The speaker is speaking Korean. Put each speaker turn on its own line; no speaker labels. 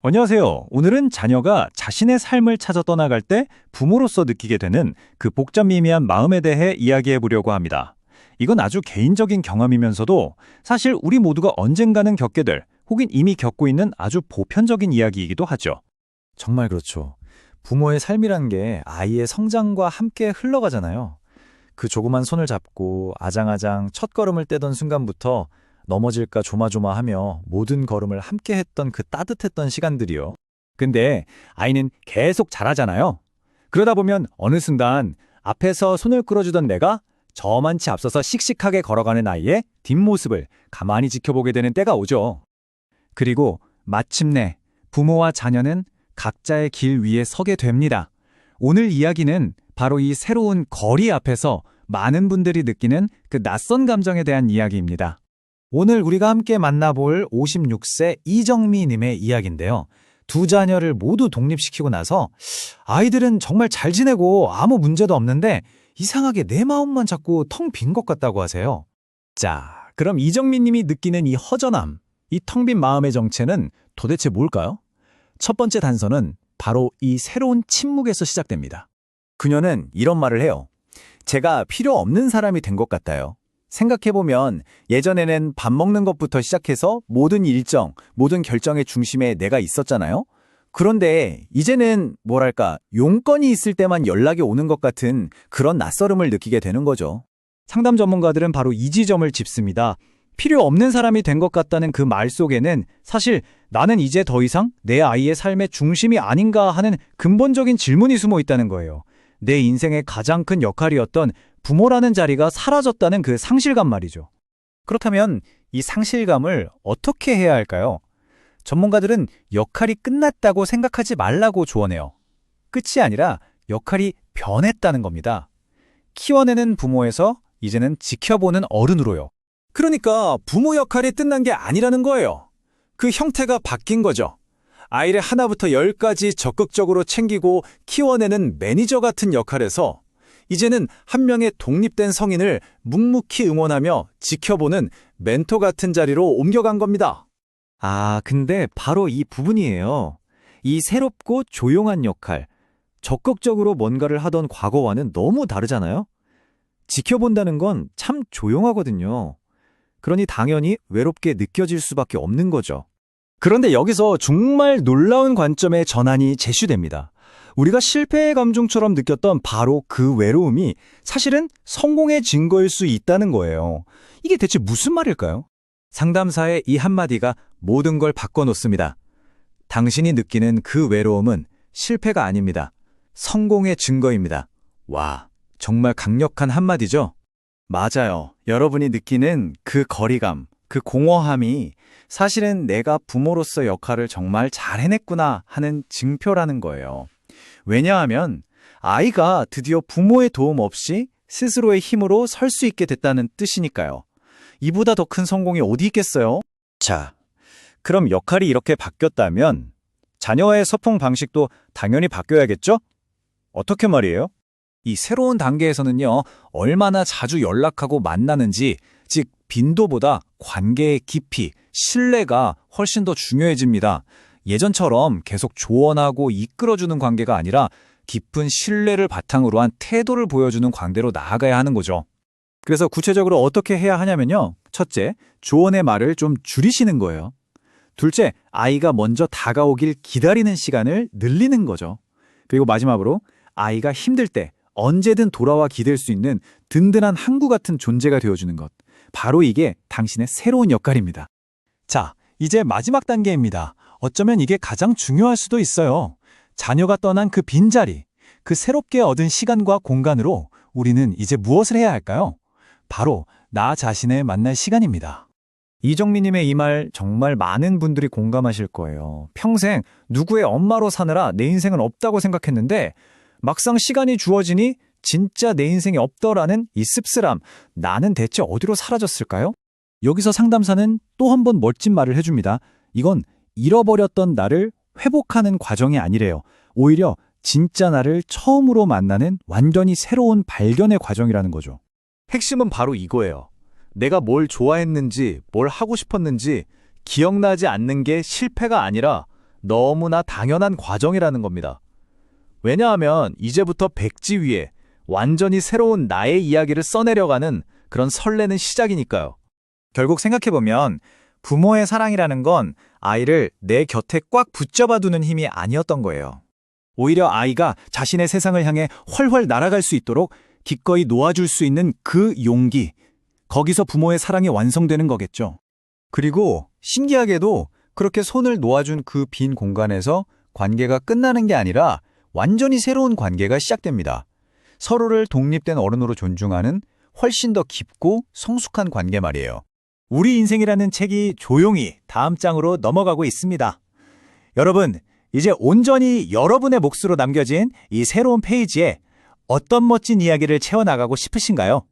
안녕하세요. 오늘은 자녀가 자신의 삶을 찾아 떠나갈 때 부모로서 느끼게 되는 그 복잡미미한 마음에 대해 이야기해 보려고 합니다. 이건 아주 개인적인 경험이면서도 사실 우리 모두가 언젠가는 겪게 될 혹은 이미 겪고 있는 아주 보편적인 이야기이기도 하죠.
정말 그렇죠. 부모의 삶이란 게 아이의 성장과 함께 흘러가잖아요. 그 조그만 손을 잡고 아장아장 첫걸음을 떼던 순간부터 넘어질까 조마조마하며 모든 걸음을 함께 했던 그 따뜻했던 시간들이요.
근데 아이는 계속 자라잖아요. 그러다 보면 어느 순간 앞에서 손을 끌어주던 내가 저만치 앞서서 씩씩하게 걸어가는 아이의 뒷모습을 가만히 지켜보게 되는 때가 오죠. 그리고 마침내 부모와 자녀는 각자의 길 위에 서게 됩니다. 오늘 이야기는 바로 이 새로운 거리 앞에서 많은 분들이 느끼는 그 낯선 감정에 대한 이야기입니다.
오늘 우리가 함께 만나볼 56세 이정미님의 이야기인데요. 두 자녀를 모두 독립시키고 나서 아이들은 정말 잘 지내고 아무 문제도 없는데 이상하게 내 마음만 자꾸 텅 빈 것 같다고 하세요.
자, 그럼 이정민 님이 느끼는 이 허전함, 이 텅 빈 마음의 정체는 도대체 뭘까요? 첫 번째 단서는 바로 이 새로운 침묵에서 시작됩니다.
그녀는 이런 말을 해요. 제가 필요 없는 사람이 된 것 같아요. 생각해보면 예전에는 밥 먹는 것부터 시작해서 모든 일정, 모든 결정의 중심에 내가 있었잖아요. 그런데 이제는 뭐랄까 용건이 있을 때만 연락이 오는 것 같은 그런 낯설음을 느끼게 되는 거죠.
상담 전문가들은 바로 이 지점을 짚습니다. 필요 없는 사람이 된 것 같다는 그 말 속에는 사실 나는 이제 더 이상 내 아이의 삶의 중심이 아닌가 하는 근본적인 질문이 숨어 있다는 거예요. 내 인생의 가장 큰 역할이었던 부모라는 자리가 사라졌다는 그 상실감 말이죠.
그렇다면 이 상실감을 어떻게 해야 할까요? 전문가들은 역할이 끝났다고 생각하지 말라고 조언해요. 끝이 아니라 역할이 변했다는 겁니다. 키워내는 부모에서 이제는 지켜보는 어른으로요. 그러니까 부모 역할이 끝난 게 아니라는 거예요. 그 형태가 바뀐 거죠. 아이를 하나부터 열까지 적극적으로 챙기고 키워내는 매니저 같은 역할에서 이제는 한 명의 독립된 성인을 묵묵히 응원하며 지켜보는 멘토 같은 자리로 옮겨간 겁니다.
근데 바로 이 부분이에요. 이 새롭고 조용한 역할, 적극적으로 뭔가를 하던 과거와는 너무 다르잖아요? 지켜본다는 건 참 조용하거든요. 그러니 당연히 외롭게 느껴질 수밖에 없는 거죠. 그런데 여기서 정말 놀라운 관점의 전환이 제시됩니다. 우리가 실패의 감정처럼 느꼈던 바로 그 외로움이 사실은 성공의 증거일 수 있다는 거예요. 이게 대체 무슨 말일까요? 상담사의 이 한마디가 모든 걸 바꿔놓습니다. 당신이 느끼는 그 외로움은 실패가 아닙니다. 성공의 증거입니다. 와, 정말 강력한 한마디죠?
맞아요. 여러분이 느끼는 그 거리감, 그 공허함이 사실은 내가 부모로서 역할을 정말 잘 해냈구나 하는 증표라는 거예요. 왜냐하면 아이가 드디어 부모의 도움 없이 스스로의 힘으로 설 수 있게 됐다는 뜻이니까요. 이보다 더 큰 성공이 어디 있겠어요?
자, 그럼 역할이 이렇게 바뀌었다면 자녀와의 소통 방식도 당연히 바뀌어야겠죠? 어떻게 말이에요? 이 새로운 단계에서는요, 얼마나 자주 연락하고 만나는지, 즉 빈도보다 관계의 깊이, 신뢰가 훨씬 더 중요해집니다. 예전처럼 계속 조언하고 이끌어주는 관계가 아니라 깊은 신뢰를 바탕으로 한 태도를 보여주는 관계로 나아가야 하는 거죠. 그래서 구체적으로 어떻게 해야 하냐면요. 첫째, 조언의 말을 좀 줄이시는 거예요. 둘째, 아이가 먼저 다가오길 기다리는 시간을 늘리는 거죠. 그리고 마지막으로 아이가 힘들 때 언제든 돌아와 기댈 수 있는 든든한 항구 같은 존재가 되어주는 것. 바로 이게 당신의 새로운 역할입니다. 자, 이제 마지막 단계입니다. 어쩌면 이게 가장 중요할 수도 있어요. 자녀가 떠난 그 빈자리, 그 새롭게 얻은 시간과 공간으로 우리는 이제 무엇을 해야 할까요? 바로 나 자신을 만날 시간입니다.
이정미님의 이 말 정말 많은 분들이 공감하실 거예요. 평생 누구의 엄마로 사느라 내 인생은 없다고 생각했는데 막상 시간이 주어지니 진짜 내 인생이 없더라는 이 씁쓸함, 나는 대체 어디로 사라졌을까요?
여기서 상담사는 또 한 번 멋진 말을 해줍니다. 이건 잃어버렸던 나를 회복하는 과정이 아니래요. 오히려 진짜 나를 처음으로 만나는 완전히 새로운 발견의 과정이라는 거죠.
핵심은 바로 이거예요. 내가 뭘 좋아했는지, 뭘 하고 싶었는지 기억나지 않는 게 실패가 아니라 너무나 당연한 과정이라는 겁니다. 왜냐하면 이제부터 백지 위에 완전히 새로운 나의 이야기를 써내려가는 그런 설레는 시작이니까요.
결국 생각해보면 부모의 사랑이라는 건 아이를 내 곁에 꽉 붙잡아 두는 힘이 아니었던 거예요. 오히려 아이가 자신의 세상을 향해 훨훨 날아갈 수 있도록 기꺼이 놓아줄 수 있는 그 용기, 거기서 부모의 사랑이 완성되는 거겠죠. 그리고 신기하게도 그렇게 손을 놓아준 그 빈 공간에서 관계가 끝나는 게 아니라 완전히 새로운 관계가 시작됩니다. 서로를 독립된 어른으로 존중하는 훨씬 더 깊고 성숙한 관계 말이에요. 우리 인생이라는 책이 조용히 다음 장으로 넘어가고 있습니다. 여러분, 이제 온전히 여러분의 몫으로 남겨진 이 새로운 페이지에 어떤 멋진 이야기를 채워나가고 싶으신가요?